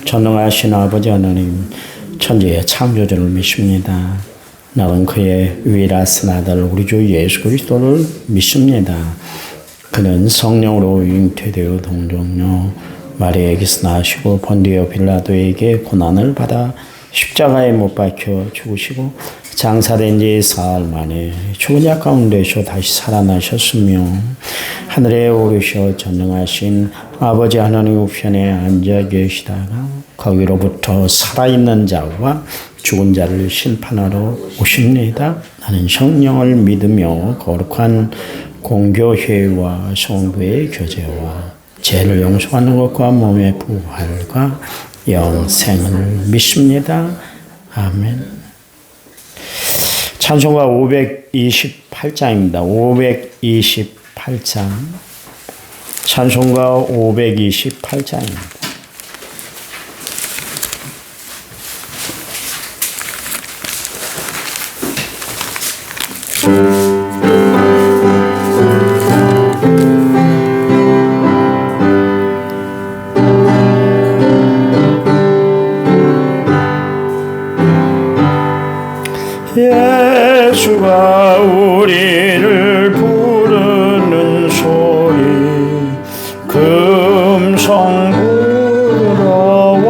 전능하신 아버지 하나님, 천지의 창조주를 믿습니다. 나는 그의 유일하신 아들 우리 주 예수 그리스도를 믿습니다. 그는 성령으로 잉태되어 동정녀 마리아에게서 나시고 본디오 빌라도에게 고난을 받아 십자가에 못 박혀 죽으시고 장사된 지 사흘 만에 죽은 자 가운데서 다시 살아나셨으며 하늘에 오르셔 전능하신 아버지 하나님 우편에 앉아 계시다가 거기로부터 살아있는 자와 죽은 자를 심판하러 오십니다. 나는 성령을 믿으며 거룩한 공교회와 성도의 교제와 죄를 용서하는 것과 몸의 부활과 영생을 믿습니다. 아멘. 찬송가 528장입니다. 528장. 찬송가 528장입니다. 예수가 우리를 부르는 소리 금성 부러워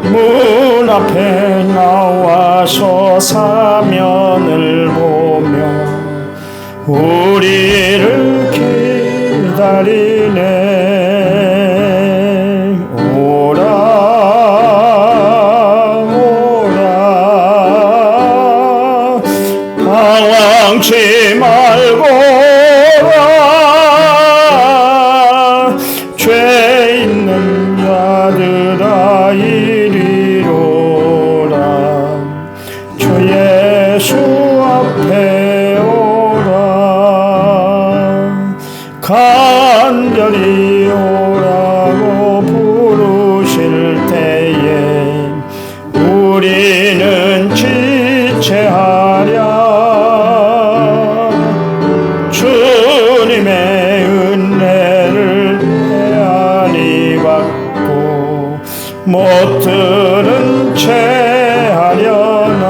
문 앞에 나와서 사면을 보며 우리를 기다리네. 방황치 말고라 죄 있는 자들아 이리로라 주 예수 앞에 오라 간절히 오라고 부르실 때에 우리는 지체하랴. 주님의 은혜를 대안히 받고 못 들은 채 하려나.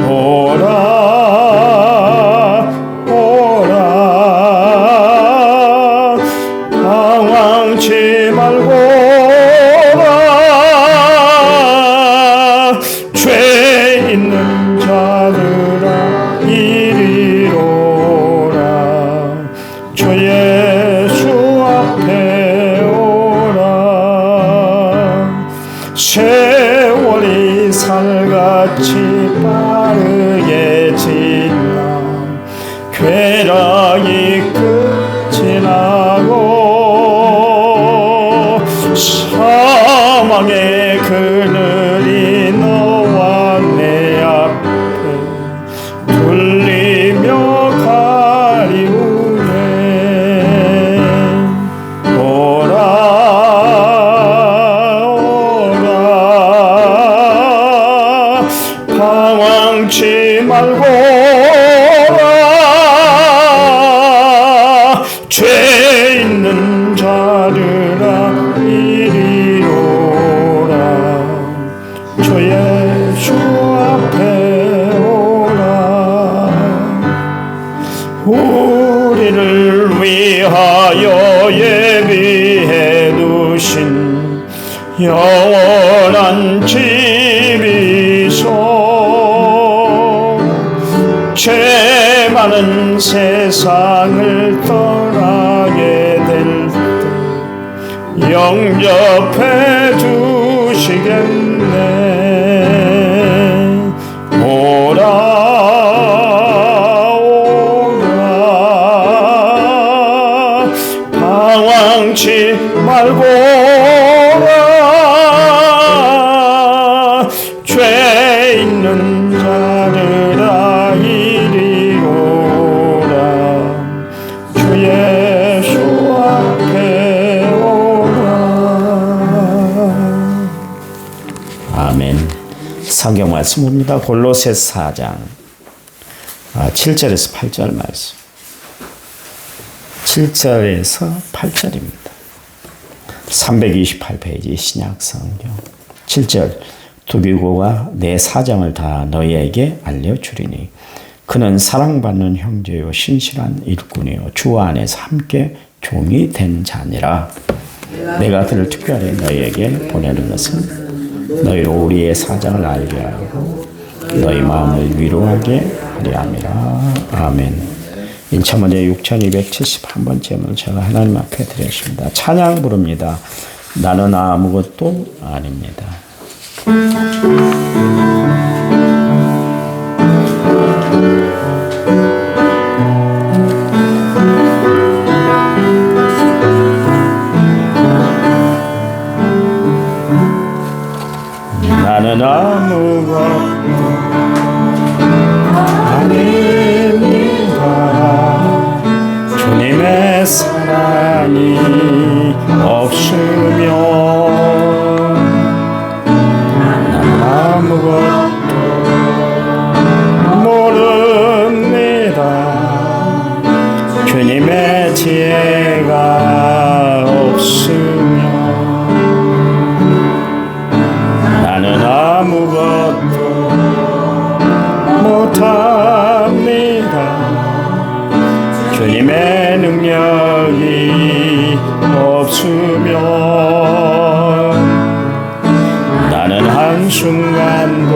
오라 오라 방황치 말고라 죄 있는 자들아 이리로라 주 예수 앞에 오라. 세월이 살같이 빠르게 지나 쾌락이 끝이 나고 사망의 그늘이 너와 내 앞에 둘리며 가리우네. 오라 오라 방황치 말고라 죄 있는 자들아 이리로라 주 예수 앞에 오라. 우리를 위하여 예비해 두신 영원한 집이 있어 죄 많은 세상을 떠나게 될 때 영접해 주시겠네. 오라 오라 방황치 말고라 죄 있는 자들아 이리로라 주 예수 앞에 오라. 아멘. 성경 말씀입니다. 골로새 4장 7절에서 8절 말씀. 7절에서 8절입니다. 328페이지 신약성경 7절 두기고가 내 사정을 다 너희에게 알려주리니 그는 사랑받는 형제요 신실한 일꾼이요 주 안에서 함께 종이 된 자니라. 내가 그를 특별히 너희에게 보내는 것은 너희로 우리의 사정을 알게 하고 너희 마음을 위로하게 하려 함이라. 아멘. 인천문제 6271번째문을 제가 하나님 앞에 드렸습니다. 찬양 부릅니다. 나는 아무것도 아닙니다. 나는 아무것도 아닙니다. 주님의 사랑이 없으면 나는 아무것도 모릅니다. 주님의 지혜가 없으면 나는 아무것도 못합니다. 주님의 능력이 없으면 나는 한순간도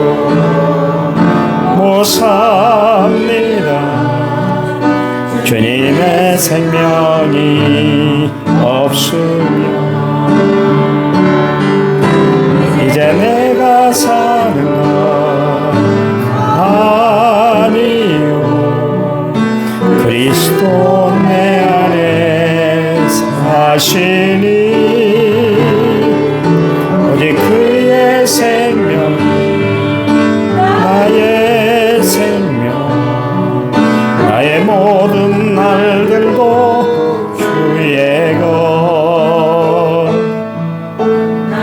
못 삽니다. 주님의 생명이 없으면 이제 내가 사는 건 아니요 그리스도 내 안에 사시니 오직 그의 생명 나의 생명 나의 모든 날들도 주의 것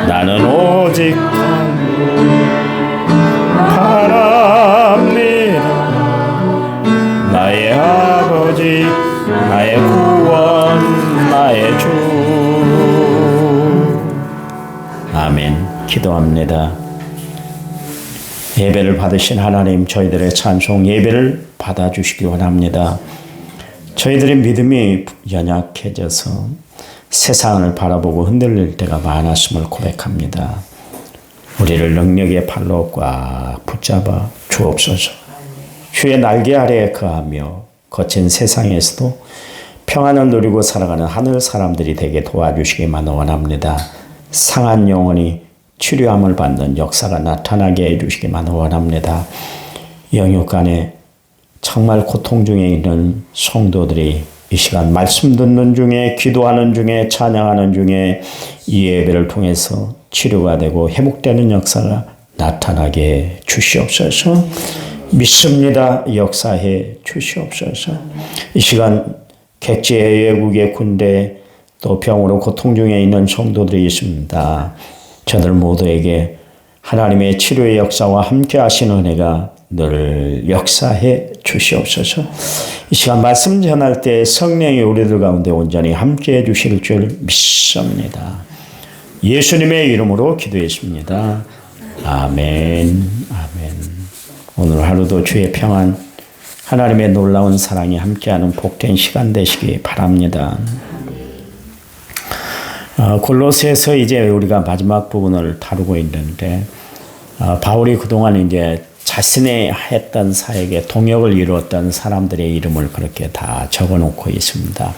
나는 오직 바랍니다. 나의 아버지 나의 구원 나의 주. 아멘. 기도합니다. 예배를 받으신 하나님 저희들의 찬송 예배를 받아주시기 원합니다. 저희들의 믿음이 연약해져서 세상을 바라보고 흔들릴 때가 많았음을 고백합니다. 우리를 능력의 팔로 꽉 붙잡아 주옵소서. 주의 날개 아래에 거하며 거친 세상에서도 평안을 누리고 살아가는 하늘 사람들이 되게 도와주시기만 원합니다. 상한 영혼이 치료함을 받는 역사가 나타나게 해주시기만 원합니다. 영육 안에 정말 고통 중에 있는 성도들이 이 시간 말씀 듣는 중에 기도하는 중에 찬양하는 중에 이 예배를 통해서 치료가 되고 회복되는 역사가 나타나게 주시옵소서. 믿습니다. 역사해 주시옵소서. 이 시간 객지의 외국의 군대 또 병으로 고통 중에 있는 성도들이 있습니다. 저들 모두에게 하나님의 치료의 역사와 함께 하시는 은혜가 늘 역사해 주시옵소서. 이 시간 말씀 전할 때 성령이 우리들 가운데 온전히 함께해 주실 줄 믿습니다. 예수님의 이름으로 기도했습니다. 아멘. 아멘. 오늘 하루도 주의 평안, 하나님의 놀라운 사랑이 함께하는 복된 시간 되시기 바랍니다. 골로새에서 이제 우리가 마지막 부분을 다루고 있는데 바울이 그동안 이제 자신의 했던 사역에 동역을 이루었던 사람들의 이름을 그렇게 다 적어놓고 있습니다.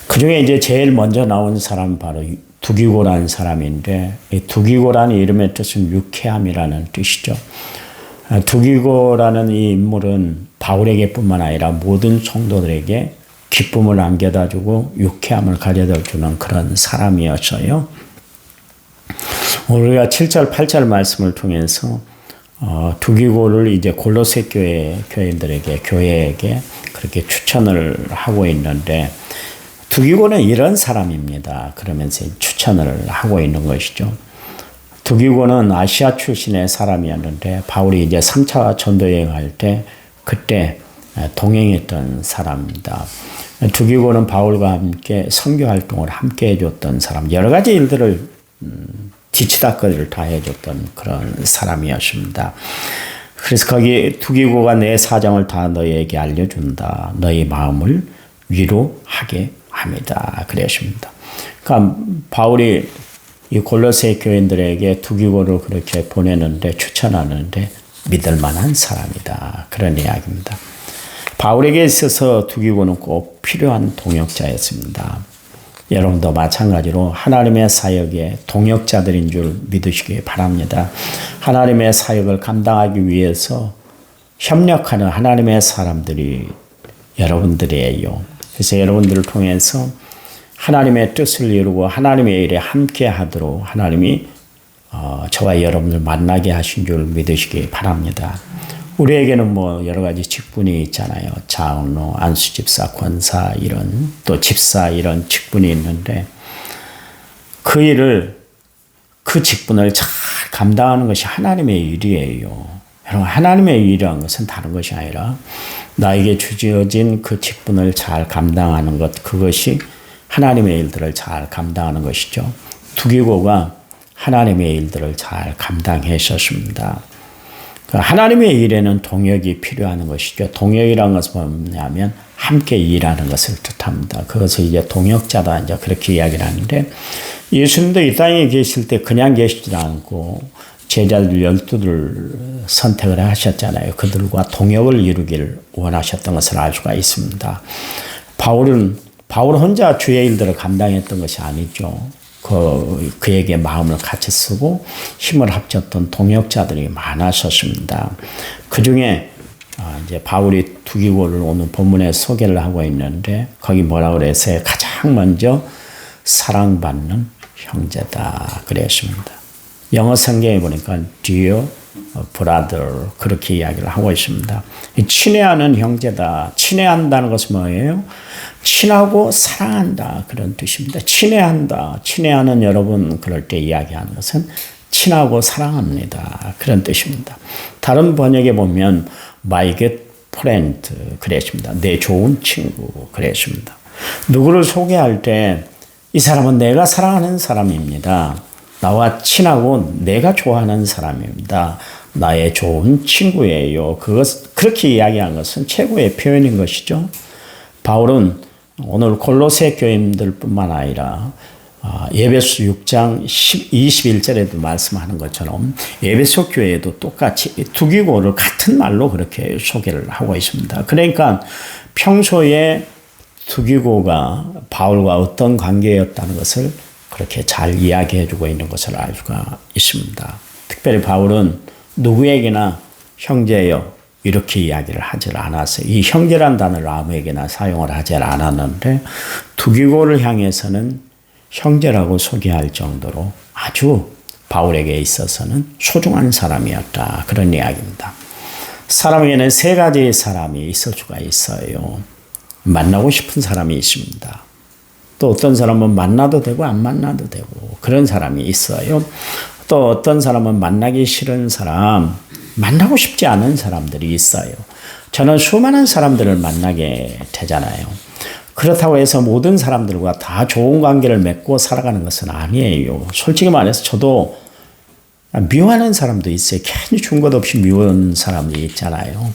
그 중에 이제 제일 먼저 나온 사람이 바로 두기고라는 사람인데, 이 두기고라는 이름의 뜻은 유쾌함이라는 뜻이죠. 두기고라는 이 인물은 바울에게뿐만 아니라 모든 성도들에게 기쁨을 안겨다주고 유쾌함을 가져다주는 그런 사람이었어요. 우리가 7절, 8절 말씀을 통해서 두기고를 이제 골로새 교인들에게, 교회에게 그렇게 추천을 하고 있는데, 두기고는 이런 사람입니다. 그러면서 추천을 하고 있는 것이죠. 두기고는 아시아 출신의 사람이었는데, 바울이 이제 3차 전도 여행할 때, 그때 동행했던 사람입니다. 두기고는 바울과 함께 선교 활동을 함께 해줬던 사람, 여러 가지 일들을 뒤치다꺼리를 다 해줬던 그런 사람이었습니다. 그래서 거기 두기고가 내 사정을 다 너희에게 알려준다. 너희 마음을 위로하게 합니다. 그랬습니다. 그러니까 바울이 이 골로새 교인들에게 두기고를 그렇게 보내는데 추천하는데 믿을 만한 사람이다. 그런 이야기입니다. 바울에게 있어서 두기고는 꼭 필요한 동역자였습니다. 여러분도 마찬가지로 하나님의 사역의 동역자들인 줄 믿으시기 바랍니다. 하나님의 사역을 감당하기 위해서 협력하는 하나님의 사람들이 여러분들이에요. 그래서 여러분들을 통해서 하나님의 뜻을 이루고 하나님의 일에 함께 하도록 하나님이 저와 여러분을 만나게 하신 줄 믿으시기 바랍니다. 우리에게는 뭐 여러 가지 직분이 있잖아요. 장로, 안수집사, 권사 이런 또 집사 이런 직분이 있는데 그 일을 그 직분을 잘 감당하는 것이 하나님의 일이에요. 여러분 하나님의 일이라는 것은 다른 것이 아니라 나에게 주어진 그 직분을 잘 감당하는 것 그것이 하나님의 일들을 잘 감당하는 것이죠. 두기고가 하나님의 일들을 잘 감당했었습니다. 하나님의 일에는 동역이 필요한 것이죠. 동역이라는 것은 뭐냐면 함께 일하는 것을 뜻합니다. 그것을 이제 동역자다 이제 그렇게 이야기를 하는데 예수님도 이 땅에 계실 때 그냥 계시지 않고 제자들 12를 선택을 하셨잖아요. 그들과 동역을 이루기를 원하셨던 것을 알 수가 있습니다. 바울 혼자 주의 일들을 감당했던 것이 아니죠. 그에게 마음을 같이 쓰고 힘을 합쳤던 동역자들이 많았었습니다. 그 중에 이제 바울이 두기고를 오늘 본문에 소개를 하고 있는데 거기 뭐라고 그랬어요? 가장 먼저 사랑받는 형제다 그랬습니다. 영어 성경에 보니까 dear brother 그렇게 이야기를 하고 있습니다. 친애하는 형제다. 친애한다는 것은 뭐예요? 친하고 사랑한다 그런 뜻입니다. 친애한다. 친애하는 여러분 그럴 때 이야기하는 것은 친하고 사랑합니다. 그런 뜻입니다. 다른 번역에 보면 my good friend 그랬습니다. 내 좋은 친구 그랬습니다. 누구를 소개할 때 이 사람은 내가 사랑하는 사람입니다. 나와 친하고 내가 좋아하는 사람입니다. 나의 좋은 친구예요. 그렇게 이야기한 것은 최고의 표현인 것이죠. 바울은 오늘 골로새 교인들뿐만 아니라 에베소 6장 21절에도 말씀하는 것처럼 에베소 교회에도 똑같이 두기고를 같은 말로 그렇게 소개를 하고 있습니다. 그러니까 평소에 두기고가 바울과 어떤 관계였다는 것을 그렇게 잘 이야기해주고 있는 것을 알 수가 있습니다. 특별히 바울은 누구에게나 형제여 이렇게 이야기를 하질 않았어요. 이 형제란 단어를 아무에게나 사용을 하지 않았는데 두기고를 향해서는 형제라고 소개할 정도로 아주 바울에게 있어서는 소중한 사람이었다. 그런 이야기입니다. 사람에게는 세 가지의 사람이 있을 수가 있어요. 만나고 싶은 사람이 있습니다. 또 어떤 사람은 만나도 되고 안 만나도 되고 그런 사람이 있어요. 또 어떤 사람은 만나기 싫은 사람, 만나고 싶지 않은 사람들이 있어요. 저는 수많은 사람들을 만나게 되잖아요. 그렇다고 해서 모든 사람들과 다 좋은 관계를 맺고 살아가는 것은 아니에요. 솔직히 말해서 저도 미워하는 사람도 있어요. 괜히 준 것 없이 미워하는 사람이 있잖아요.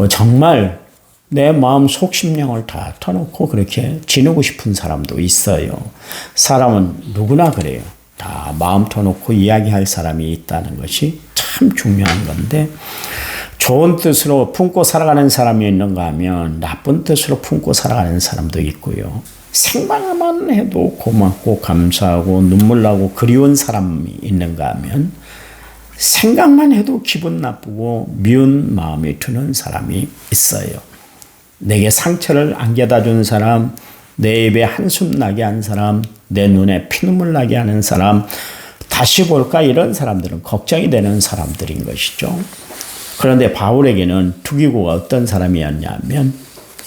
정말 내 마음 속심령을 다 터놓고 그렇게 지내고 싶은 사람도 있어요. 사람은 누구나 그래요. 다 마음 터놓고 이야기할 사람이 있다는 것이 참 중요한 건데 좋은 뜻으로 품고 살아가는 사람이 있는가 하면 나쁜 뜻으로 품고 살아가는 사람도 있고요. 생각만 해도 고맙고 감사하고 눈물 나고 그리운 사람이 있는가 하면 생각만 해도 기분 나쁘고 미운 마음이 드는 사람이 있어요. 내게 상처를 안겨다 준 사람, 내 입에 한숨 나게 한 사람, 내 눈에 피눈물 나게 하는 사람, 다시 볼까 이런 사람들은 걱정이 되는 사람들인 것이죠. 그런데 바울에게는 두기고가 어떤 사람이었냐면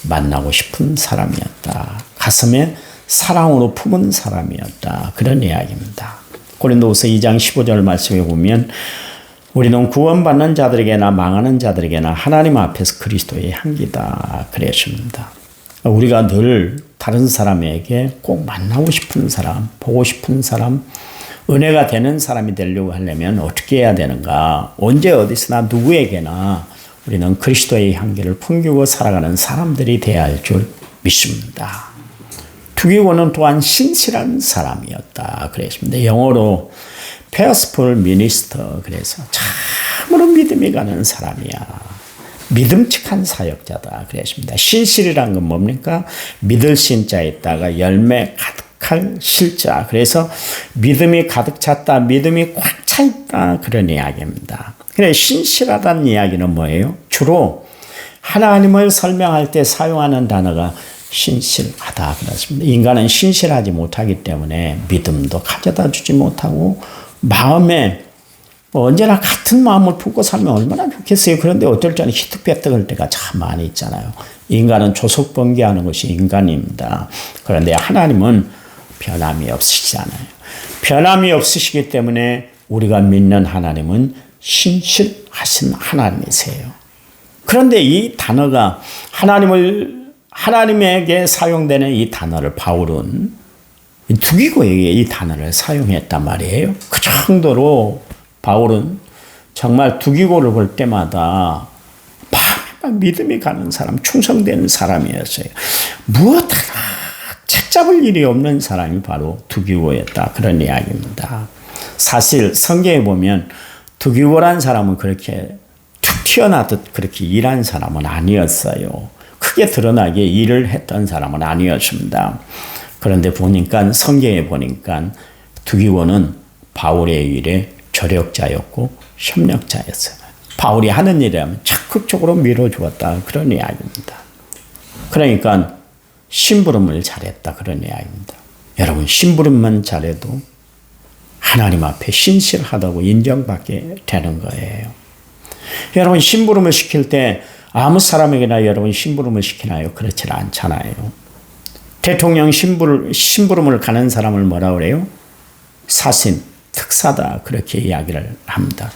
만나고 싶은 사람이었다. 가슴에 사랑으로 품은 사람이었다. 그런 이야기입니다. 고린도후서 2장 15절 말씀에 보면 우리는 구원받는 자들에게나 망하는 자들에게나 하나님 앞에서 그리스도의 향기다 그랬습니다. 우리가 늘 다른 사람에게 꼭 만나고 싶은 사람, 보고 싶은 사람, 은혜가 되는 사람이 되려고 하려면 어떻게 해야 되는가? 언제 어디서나 누구에게나 우리는 그리스도의 향기를 풍기고 살아가는 사람들이 되어야 할 줄 믿습니다. 투기고는 또한 신실한 사람이었다 그랬습니다. 영어로 faithful minister, 그래서 참으로 믿음이 가는 사람이야. 믿음직한 사역자다 그랬습니다. 신실이란 건 뭡니까? 믿을 신자에다가 열매 가득할 실자. 그래서 믿음이 가득 찼다, 믿음이 꽉 차 있다, 그런 이야기입니다. 그래, 신실하다는 이야기는 뭐예요? 주로 하나님을 설명할 때 사용하는 단어가 신실하다 그렇습니다. 인간은 신실하지 못하기 때문에 믿음도 가져다 주지 못하고 마음에 언제나 같은 마음을 품고 살면 얼마나 좋겠어요. 그런데 어떨 때는 희득배득할 때가 참 많이 있잖아요. 인간은 조석번개하는 것이 인간입니다. 그런데 하나님은 변함이 없으시잖아요. 변함이 없으시기 때문에 우리가 믿는 하나님은 신실하신 하나님이세요. 그런데 이 단어가 하나님에게 사용되는 이 단어를 바울은 두기고에게 이 단어를 사용했단 말이에요. 그 정도로 바울은 정말 두기고를 볼 때마다 믿음이 가는 사람, 충성되는 사람이었어요. 무엇 하나 책잡을 일이 없는 사람이 바로 두기고였다. 그런 이야기입니다. 사실 성경에 보면 두기고란 사람은 그렇게 툭 튀어나듯 그렇게 일한 사람은 아니었어요. 크게 드러나게 일을 했던 사람은 아니었습니다. 그런데 보니까 성경에 보니까 두기고는 바울의 일에 조력자였고 협력자였어요. 바울이 하는 일이라면 적극적으로 밀어주었다, 그런 이야기입니다. 그러니까 심부름을 잘했다, 그런 이야기입니다. 여러분, 심부름만 잘해도 하나님 앞에 신실하다고 인정받게 되는 거예요. 여러분, 심부름을 시킬 때 아무 사람에게나 여러분 심부름을 시키나요? 그렇지 않잖아요. 대통령 심부름을 가는 사람을 뭐라 그래요? 사신, 특사다, 그렇게 이야기를 합니다.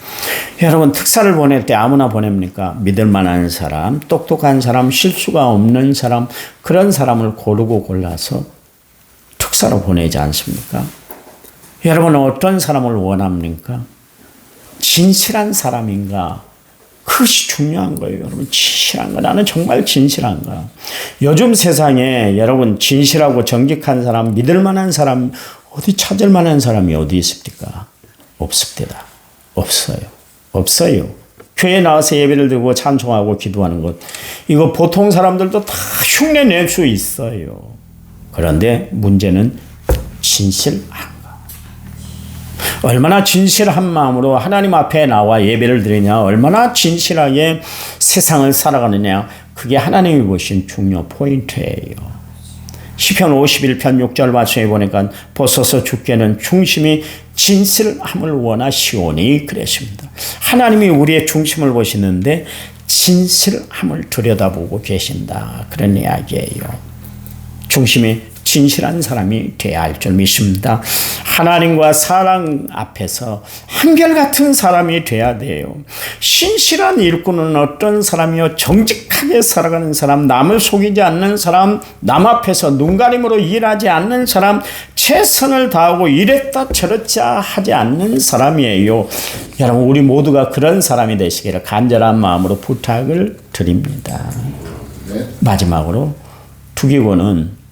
여러분, 특사를 보낼 때 아무나 보냅니까? 믿을 만한 사람, 똑똑한 사람, 실수가 없는 사람, 그런 사람을 고르고 골라서 특사로 보내지 않습니까? 여러분, 어떤 사람을 원합니까? 진실한 사람인가? 그것이 중요한 거예요. 여러분, 진실한가? 나는 정말 진실한가? 요즘 세상에 여러분, 진실하고 정직한 사람, 믿을 만한 사람, 어디 찾을 만한 사람이 어디 있습니까? 없습니다. 없어요. 없어요. 교회에 나와서 예배를 드리고 찬송하고 기도하는 것, 이거 보통 사람들도 다 흉내 낼 수 있어요. 그런데 문제는 진실한가? 얼마나 진실한 마음으로 하나님 앞에 나와 예배를 드리냐, 얼마나 진실하게 세상을 살아가느냐, 그게 하나님이 보신 중요 포인트예요. 시편 51편 6절 말씀에 보니까 벗어서 주께는 중심이 진실함을 원하시오니 그랬습니다. 하나님이 우리의 중심을 보시는데 진실함을 들여다보고 계신다, 그런 이야기예요. 중심이 진실한 사람이 되어야 할 줄 믿습니다. 하나님과 사랑 앞에서 한결같은 사람이 되어야 돼요. 신실한 일꾼은 어떤 사람이요? 정직하게 살아가는 사람, 남을 속이지 않는 사람, 남 앞에서 눈가림으로 일하지 않는 사람, 최선을 다하고 이랬다 저랬다 하지 않는 사람이에요. 여러분, 우리 모두가 그런 사람이 되시기를 간절한 마음으로 부탁을 드립니다. 마지막으로 두기고는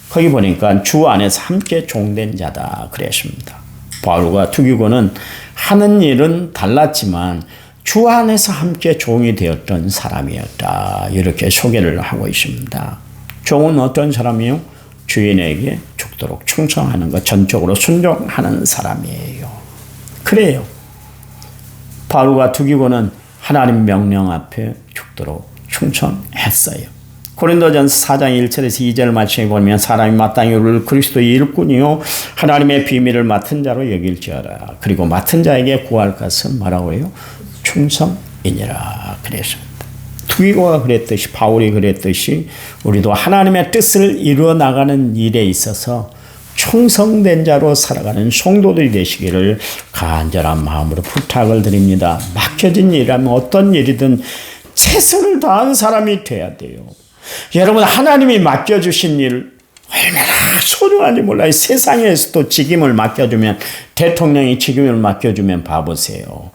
거기 보니까 주 안에서 함께 종된 자다 그랬습니다. 바울과 두기고는 하는 일은 달랐지만 주 안에서 함께 종이 되었던 사람이었다, 이렇게 소개를 하고 있습니다. 종은 어떤 사람이요? 주인에게 죽도록 충성하는 것, 전적으로 순종하는 사람이에요. 그래요. 바울과 두기고는 하나님 명령 앞에 죽도록 충성했어요. 고린도전서 4장 1절에서 2절 말씀에 보면 사람이 마땅히 우리를 그리스도의 일꾼이요 하나님의 비밀을 맡은 자로 여길지어라. 그리고 맡은 자에게 구할 것은 뭐라고 해요? 충성이니라 그랬습니다. 두기고가 그랬듯이, 바울이 그랬듯이 우리도 하나님의 뜻을 이루어 나가는 일에 있어서 충성된 자로 살아가는 성도들이 되시기를 간절한 마음으로 부탁을 드립니다. 맡겨진 일이라면 어떤 일이든 최선을 다한 사람이 돼야 돼요. 여러분, 하나님이 맡겨주신 일 얼마나 소중한지 몰라요. 세상에서도 직임을 맡겨주면, 대통령이 직임을 맡겨주면 봐보세요.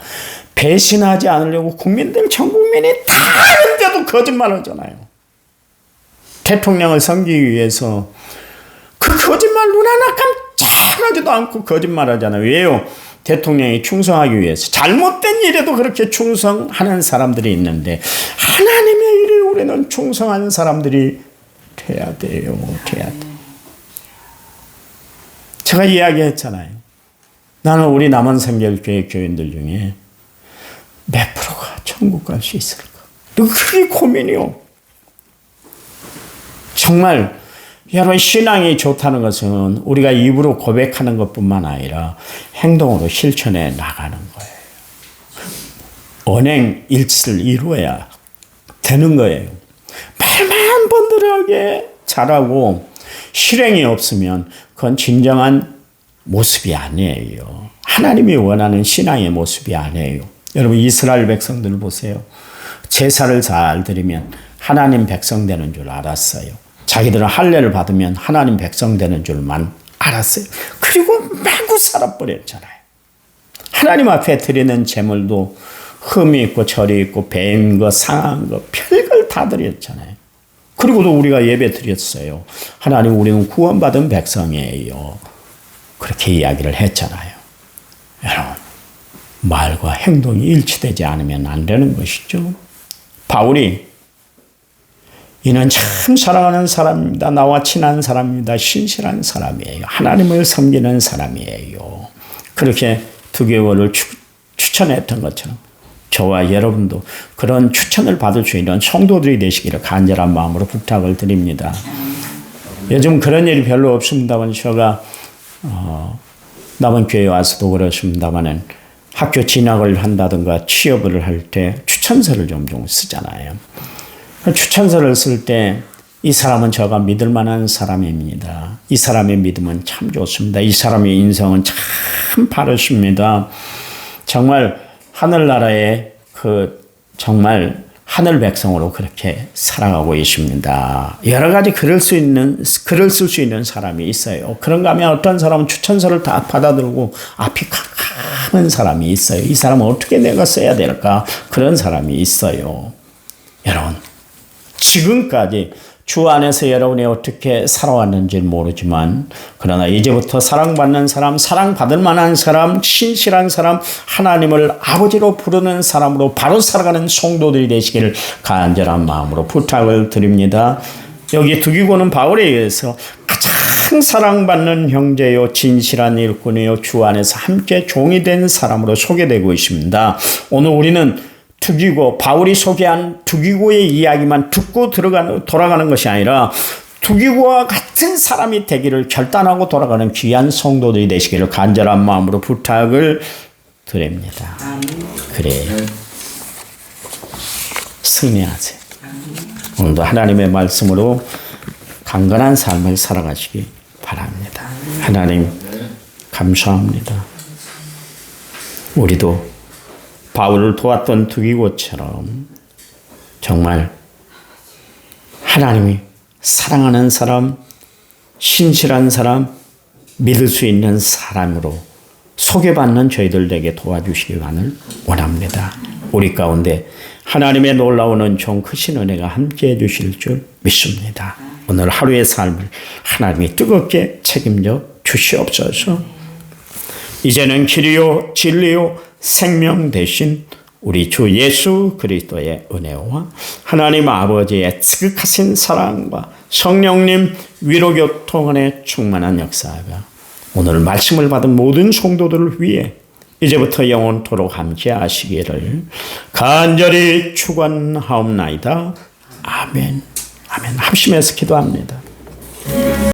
배신하지 않으려고 국민들, 전 국민이 다 아는데도 거짓말하잖아요. 대통령을 섬기기 위해서 그 거짓말 눈 하나 깜짝하지도 않고 거짓말하잖아요. 왜요? 대통령이 충성하기 위해서. 잘못된 일에도 그렇게 충성하는 사람들이 있는데 하나님의 일에 우리는 충성하는 사람들이 돼야 돼요. 돼야 돼. 제가 이야기했잖아요. 나는 우리 남원성결교회 교인들 중에 몇 프로가 천국 갈 수 있을까? 그게 고민이요. 정말 여러분, 신앙이 좋다는 것은 우리가 입으로 고백하는 것뿐만 아니라 행동으로 실천해 나가는 거예요. 언행일치를 이루어야 되는 거예요. 말만 번들하게 잘하고 실행이 없으면 그건 진정한 모습이 아니에요. 하나님이 원하는 신앙의 모습이 아니에요. 여러분, 이스라엘 백성들 보세요. 제사를 잘 드리면 하나님 백성 되는 줄 알았어요. 자기들은 할례를 받으면 하나님 백성 되는 줄만 알았어요. 그리고 마구 살아버렸잖아요. 하나님 앞에 드리는 제물도 흠이 있고 절이 있고 배인 거 상한 거 별걸 다 드렸잖아요. 그리고도 우리가 예배 드렸어요. 하나님, 우리는 구원받은 백성이에요. 그렇게 이야기를 했잖아요. 여러분, 말과 행동이 일치되지 않으면 안 되는 것이죠. 바울이 이는 참 사랑하는 사람입니다. 나와 친한 사람입니다. 신실한 사람이에요. 하나님을 섬기는 사람이에요. 그렇게 두개월을 추천했던 것처럼 저와 여러분도 그런 추천을 받을 수 있는 성도들이 되시기를 간절한 마음으로 부탁을 드립니다. 요즘 그런 일이 별로 없습니다만 제가 남원교회에 와서도 그렇습니다만 학교 진학을 한다든가 취업을 할 때 추천서를 종종 쓰잖아요. 추천서를 쓸 때 이 사람은 저가 믿을 만한 사람입니다. 이 사람의 믿음은 참 좋습니다. 이 사람의 인성은 참 바르십니다. 정말 하늘나라의 정말 하늘 백성으로 그렇게 살아가고 있습니다. 여러 가지 글을 쓸 수 있는 사람이 있어요. 그런가 하면 어떤 사람은 추천서를 다 받아들고 앞이 캄캄한 사람이 있어요. 이 사람은 어떻게 내가 써야 될까? 그런 사람이 있어요. 여러분, 지금까지 주 안에서 여러분이 어떻게 살아왔는지는 모르지만 그러나 이제부터 사랑받는 사람, 사랑받을 만한 사람, 신실한 사람, 하나님을 아버지로 부르는 사람으로 바로 살아가는 성도들이 되시기를 간절한 마음으로 부탁을 드립니다. 여기 두기고는 바울에 의해서 가장 사랑받는 형제요, 진실한 일꾼이요, 주 안에서 함께 종이 된 사람으로 소개되고 있습니다. 오늘 우리는 바울이 소개한 두기고의 이야기만 듣고 돌아가는 것이 아니라 두기고와 같은 사람이 되기를 결단하고 돌아가는 귀한 성도들이 되시기를 간절한 마음으로 부탁을 드립니다. 그래, 승리하세요. 오늘도 하나님의 말씀으로 강건한 삶을 살아가시기 바랍니다. 하나님, 감사합니다. 우리도 바울을 도왔던 두기고처럼 정말 하나님이 사랑하는 사람, 신실한 사람, 믿을 수 있는 사람으로 소개받는 저희들에게 도와주시기만을 원합니다. 우리 가운데 하나님의 놀라운 은총, 크신 은혜가 함께해 주실 줄 믿습니다. 오늘 하루의 삶을 하나님이 뜨겁게 책임져 주시옵소서. 이제는 길이요 진리요 생명 되신 우리 주 예수 그리스도의 은혜와 하나님 아버지의 지극하신 사랑과 성령님 위로교통원의 충만한 역사가 오늘 말씀을 받은 모든 성도들을 위해 이제부터 영원토록 함께 하시기를 간절히 축원하옵나이다. 아멘. 아멘. 합심해서 기도합니다.